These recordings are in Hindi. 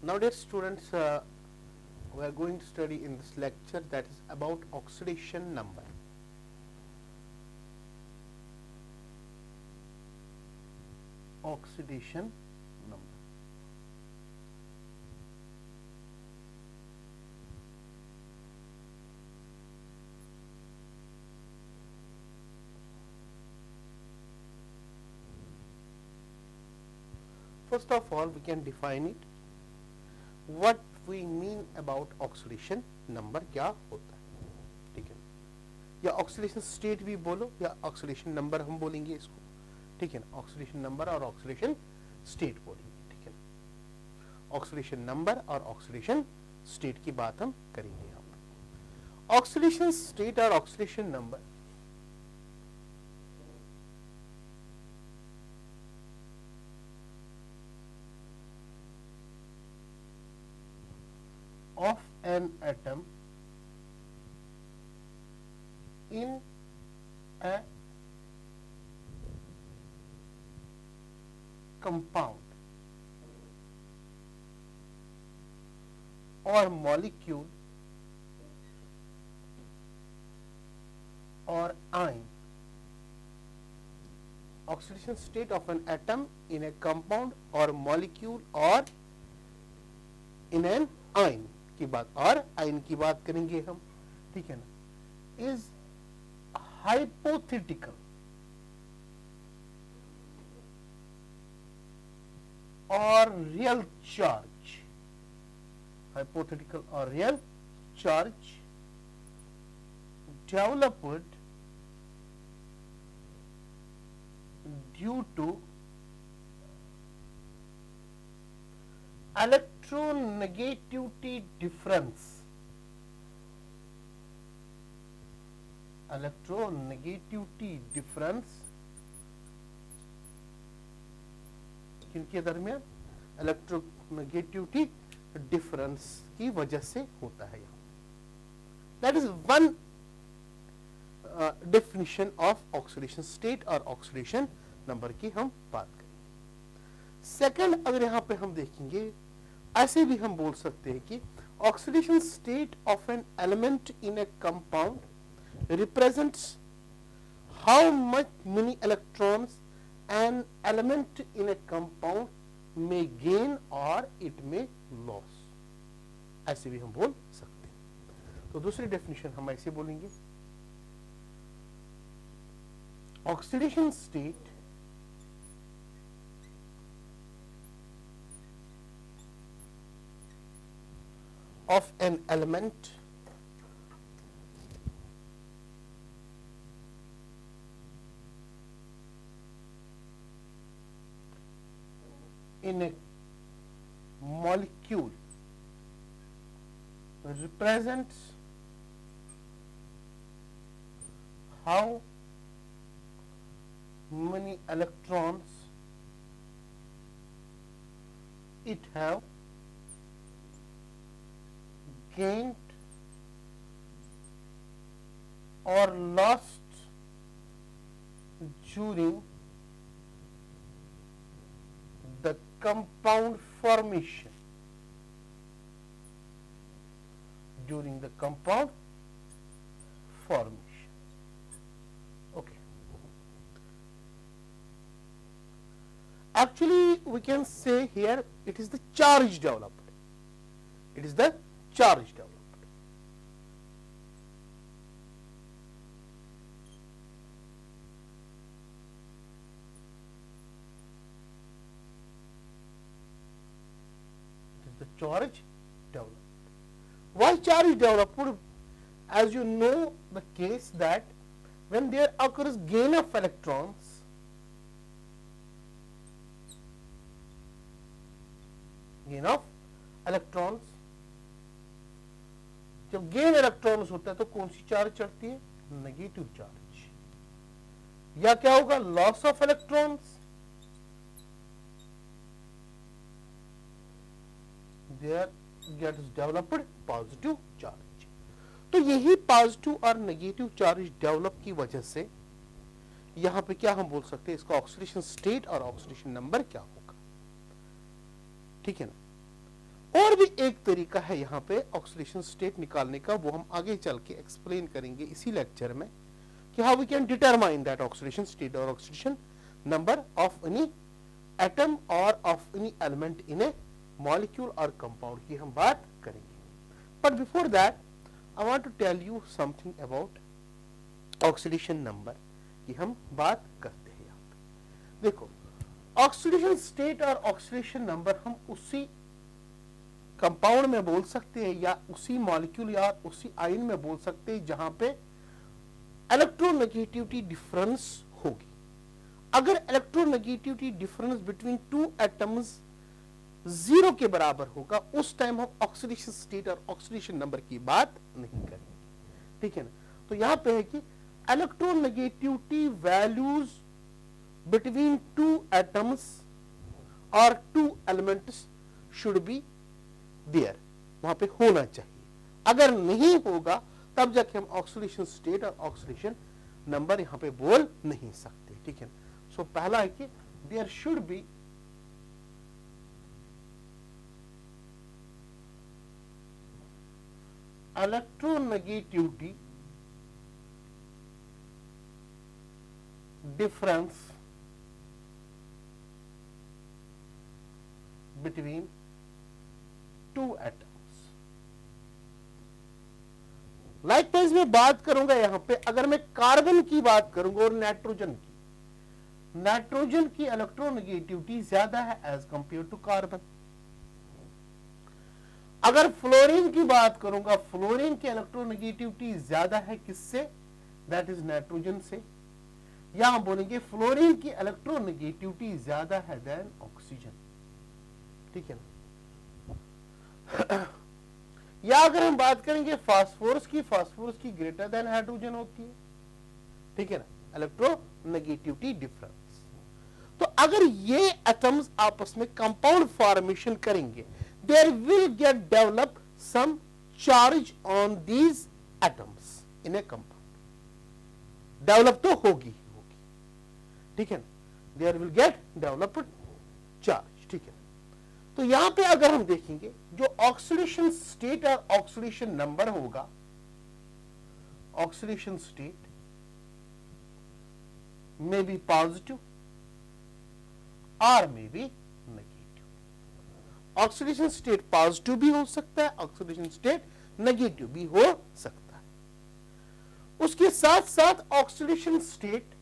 Now dear students, we are going to study in this lecture that is about oxidation number. Oxidation number. First of all, we can define it. What we mean about oxidation number क्या होता है, ठीक है, या ऑक्सीडेशन स्टेट भी बोलो या ऑक्सीडेशन नंबर हम बोलेंगे इसको, ठीक है ना, ऑक्सीडेशन नंबर और ऑक्सीडेशन स्टेट बोलेंगे, ठीक है ना, ऑक्सीडेशन नंबर और ऑक्सीडेशन स्टेट की बात हम करेंगे यहाँ पर। ऑक्सीडेशन स्टेट और oxidation number of an atom in a compound or molecule or ion. Oxidation state of an atom in a compound or molecule or in an ion की बात, और आयन की बात करेंगे हम, ठीक है ना, इज हाइपोथेटिकल और real charge, hypothetical or real charge developed due to electronegativity difference, electronegativity difference किनके दरमियान, इलेक्ट्रोनेगेटिविटी डिफरेंस की वजह से होता है। That is one definition of oxidation state और ऑक्सीडेशन नंबर की हम बात करें। सेकंड, अगर यहां पे हम देखेंगे, ऐसे भी हम बोल सकते हैं कि oxidation state of an element in A compound represents how much many electrons an element in A compound में गेन और इट में लॉस, ऐसे भी हम बोल सकते हैं। तो दूसरी डेफिनेशन हम ऐसे बोलेंगे, oxidation state of an element in a molecule represents how many electrons it have gained or lost during the compound formation, during the compound formation. Okay, actually we can say here it is the charge developed, it is the charge developed. It is the charge developed. Why charge developed? As you know the case that when there occurs gain of electrons, gain of electrons, जब गेन इलेक्ट्रॉन्स होता है तो कौन सी चार्ज चढ़ती है, नेगेटिव चार्ज, या क्या होगा, loss of electrons, there gets developed positive charge. तो यही पॉजिटिव और नेगेटिव चार्ज डेवलप की वजह से यहां पे क्या हम बोल सकते हैं, इसका ऑक्सीडेशन स्टेट और ऑक्सीडेशन नंबर क्या होगा, ठीक है ना। और भी एक तरीका है यहाँ पे ऑक्सीडेशन स्टेट निकालने का, वो हम आगे चल के एक्सप्लेन करेंगे इसी लेक्चर में कि how we can determine that oxidation state और oxidation number of any atom और of any element in a molecule और कंपाउंड की हम बात करेंगे। But before that I want to tell you something about oxidation number की हम बात करते हैं। यहाँ पे देखो, ऑक्सीडेशन स्टेट और ऑक्सीडेशन नंबर हम उसी कंपाउंड में बोल सकते हैं या उसी मॉलिक्यूल या उसी आयन में बोल सकते हैं जहां पे इलेक्ट्रोनेगेटिविटी डिफरेंस होगी। अगर electronegativity difference between two atoms 0 के बराबर होगा, उस टाइम हम ऑक्सीडेशन स्टेट और ऑक्सीडेशन नंबर की बात नहीं करेंगे। ठीक है ना? तो यहां पे है कि electronegativity values between two atoms और two elements should be there, वहां पे होना चाहिए। अगर नहीं होगा तब जाके हम ऑक्सीडेशन स्टेट और ऑक्सीडेशन नंबर यहां पे बोल नहीं सकते। ठीक है? सो पहला है कि there should be electronegativity difference between two atoms। Likewise मैं बात करूंगा यहां पे, अगर मैं कार्बन की बात करूंगा और नाइट्रोजन की इलेक्ट्रोनेगेटिविटी ज्यादा है एज कंपेयर टू कार्बन। अगर फ्लोरीन की बात करूंगा, फ्लोरीन की इलेक्ट्रोनेगेटिविटी ज्यादा है किससे? दैट इज नाइट्रोजन से। यहां बोलेंगे फ्लोरीन की इलेक्ट्रोनेगेटिविटी ज्यादा है देन ऑक्सीजन। ठीक है ना? या अगर हम बात करेंगे फास्फोरस की ग्रेटर देन हाइड्रोजन होती है। ठीक है ना? Electronegativity difference. तो अगर ये एटम्स आपस में कंपाउंड फॉर्मेशन करेंगे, there will get develop some charge on these atoms in a compound। develop तो होगी ही होगी। ठीक है ना? there will get developed charge। ठीक है? तो यहां पे अगर हम देखेंगे जो ऑक्सीडेशन स्टेट और ऑक्सीडेशन नंबर होगा, oxidation state may be positive or may be negative। Oxidation state positive भी हो सकता है, ऑक्सीडेशन स्टेट नेगेटिव भी हो सकता है। उसके साथ साथ ऑक्सीडेशन स्टेट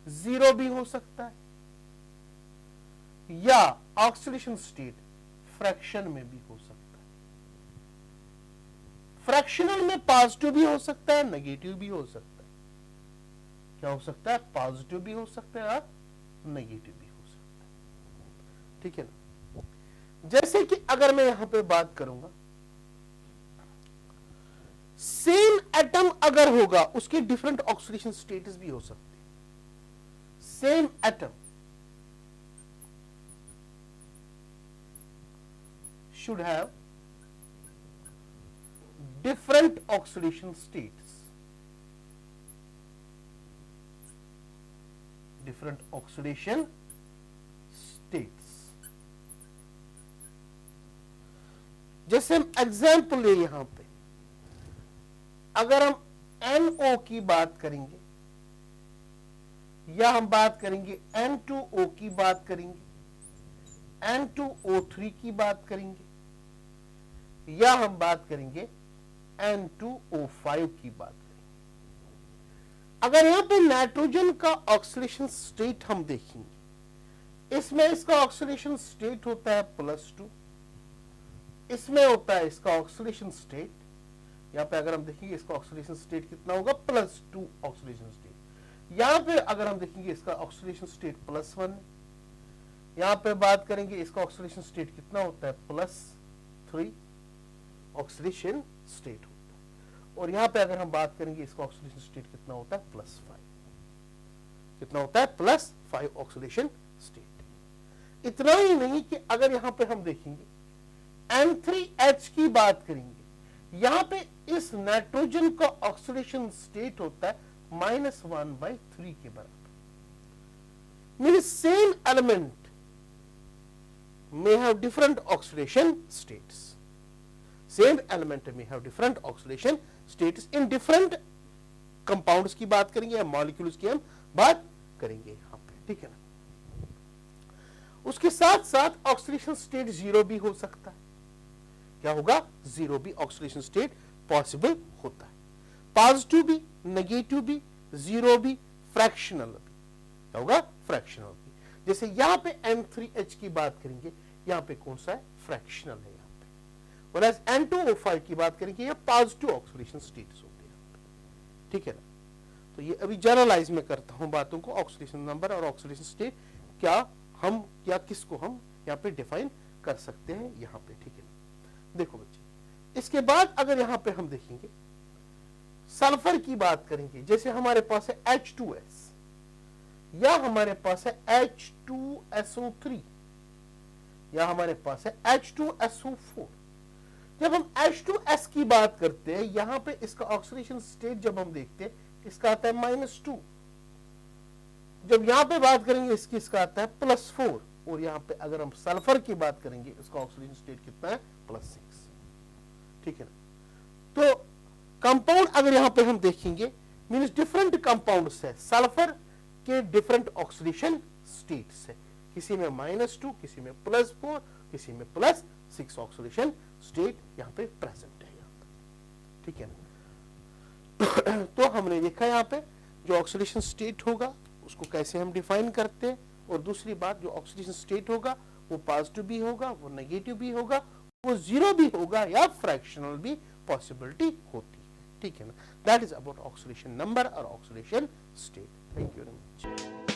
0 भी हो सकता है या ऑक्सीडेशन स्टेट फ्रैक्शन में भी हो सकता है। फ्रैक्शनल में पॉजिटिव भी हो सकता है, नेगेटिव भी हो सकता है। क्या हो सकता है? पॉजिटिव भी हो सकता है और नेगेटिव भी हो सकता है। ठीक है ना? जैसे कि अगर मैं यहां पे बात करूंगा, सेम एटम अगर होगा उसके डिफरेंट ऑक्सीडेशन स्टेटस भी हो सकते हैं। Same atom should have different oxidation states। different oxidation states। जैसे हम एग्जाम्पल ले यहां पे, अगर हम NO की बात करेंगे या हम बात करेंगे N2O की बात करेंगे, N2O3 की बात करेंगे या हम बात करेंगे N2O5 की बात करेंगे। अगर यहां पे नाइट्रोजन का ऑक्सीडेशन स्टेट हम देखेंगे, इसमें इसका ऑक्सीडेशन स्टेट होता है +2, इसमें होता है इसका ऑक्सीडेशन स्टेट, यहां पे अगर हम देखेंगे इसका ऑक्सीडेशन स्टेट कितना होगा? +2 ऑक्सीडेशन स्टेट। यहां पे अगर हम देखेंगे इसका ऑक्सीडेशन स्टेट +1, यहां पे बात करेंगे इसका ऑक्सीडेशन स्टेट कितना होता है? +3 ऑक्सीडेशन स्टेट होता है। और यहां पे अगर हम बात करेंगे इसका ऑक्सीडेशन स्टेट कितना होता है? +5। कितना होता है? +5 ऑक्सीडेशन स्टेट। इतना ही नहीं कि अगर यहां पे हम देखेंगे N3H की बात करेंगे, यहां पे इस नाइट्रोजन का ऑक्सीडेशन स्टेट होता है -1/3 के बराबर। Mean same element may have different oxidation states. Same element may have different oxidation states in different compounds की बात करेंगे या molecules की हम बात करेंगे यहाँ पे, ठीक है ना। उसके साथ साथ ऑक्सीडेशन स्टेट जीरो भी हो सकता है। क्या होगा? जीरो भी ऑक्सीडेशन स्टेट पॉसिबल होता है। पॉजिटिव भी, नेगेटिव भी, जीरो भी, फ्रैक्शनल भी। क्या होगा? फ्रैक्शनल भी। जैसे यहां पे N3H की बात करेंगे, यहां पे कौन सा है? फ्रैक्शनल है यहां पे। और N2O5 की बात करेंगे, ये पॉजिटिव ऑक्सीडेशन स्टेट्स होते हैं, ठीक है ना। तो ये अभी जनरलाइज में करता हूं बातों को, ऑक्सीडेशन नंबर और ऑक्सीडेशन स्टेट क्या हम या किसको हम यहाँ पे डिफाइन कर सकते हैं यहाँ पे, ठीक है ना। देखो बच्चे, इसके बाद अगर यहाँ पे हम देखेंगे सल्फर की बात करेंगे, जैसे हमारे पास है H2S या हमारे पास है H2SO3 या हमारे पास है H2SO4। जब हम H2S की बात करते हैं, यहां पे इसका ऑक्सीडेशन स्टेट जब हम देखते हैं, इसका आता है -2। जब यहां पे बात करेंगे इसकी, इसका आता है +4। और यहां पे अगर हम सल्फर की बात करेंगे, इसका ऑक्सीडेशन स्टेट कितना है? +6, ठीक है ना। तो कंपाउंड अगर यहां पे हम देखेंगे, मींस डिफरेंट कंपाउंड्स है, सल्फर के डिफरेंट ऑक्सीडेशन स्टेट्स है। किसी में -2, किसी में +4, किसी में +6 ऑक्सीडेशन स्टेट यहां पे प्रेजेंट है यहां पे, ठीक है ना। तो हमने देखा यहां पे जो ऑक्सीडेशन स्टेट होगा उसको कैसे हम डिफाइन करते हैं, और दूसरी बात, जो ऑक्सीडेशन स्टेट होगा वो पॉजिटिव भी होगा, वो नेगेटिव भी होगा, वो जीरो भी होगा या फ्रैक्शनल भी पॉसिबिलिटी होती है, ठीक है ना। That is about oxidation number और oxidation state. Thank you very much.